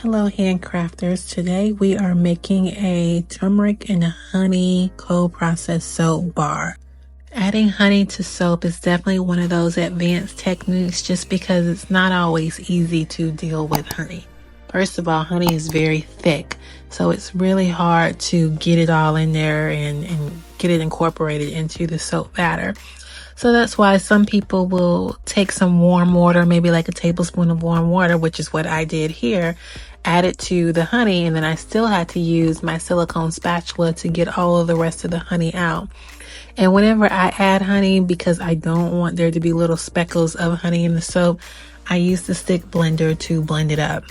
Hello handcrafters, today we are making a turmeric and honey cold processed soap bar. Adding honey to soap is definitely one of those advanced techniques just because it's not always easy to deal with honey. First of all, honey is very thick, so it's really hard to get it all in there and get it incorporated into the soap batter. So that's why some people will take some warm water, maybe like a tablespoon of warm water, which is what I did here, add it to the honey, and then I still had to use my silicone spatula to get all of the rest of the honey out. And whenever I add honey, because I don't want there to be little speckles of honey in the soap, I use the stick blender to blend it up.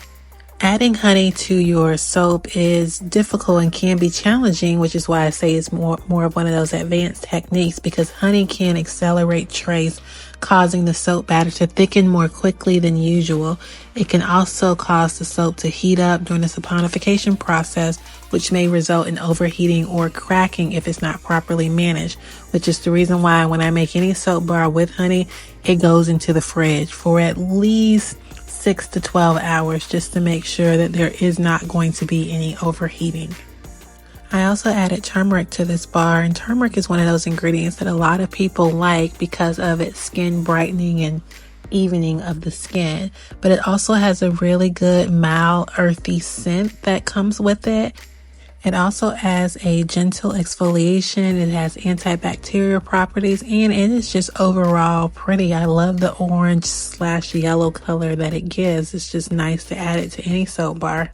Adding honey to your soap is difficult and can be challenging, which is why I say it's more of one of those advanced techniques, because honey can accelerate trace, causing the soap batter to thicken more quickly than usual. It can also cause the soap to heat up during the saponification process, which may result in overheating or cracking if it's not properly managed, which is the reason why when I make any soap bar with honey, it goes into the fridge for at least 6 to 12 hours just to make sure that there is not going to be any overheating. I also added turmeric to this bar, and turmeric is one of those ingredients that a lot of people like because of its skin brightening and evening of the skin, but it also has a really good mild earthy scent that comes with it. It also has a gentle exfoliation, it has antibacterial properties, and it is just overall pretty. I love the orange/yellow color that it gives. It's just nice to add it to any soap bar.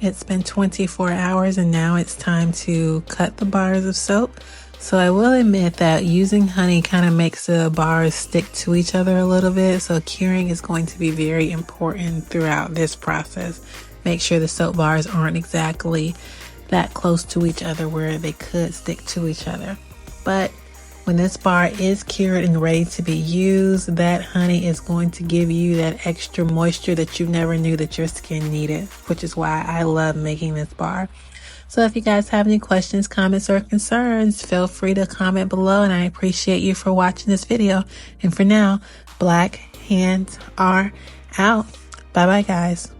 It's been 24 hours and now it's time to cut the bars of soap. So I will admit that using honey kind of makes the bars stick to each other a little bit. So curing is going to be very important throughout this process. Make sure the soap bars aren't exactly that close to each other where they could stick to each other. But when this bar is cured and ready to be used, that honey is going to give you that extra moisture that you never knew that your skin needed, which is why I love making this bar. So if you guys have any questions, comments, or concerns, feel free to comment below, and I appreciate you for watching this video. And for now, black hands are out. Bye bye, guys.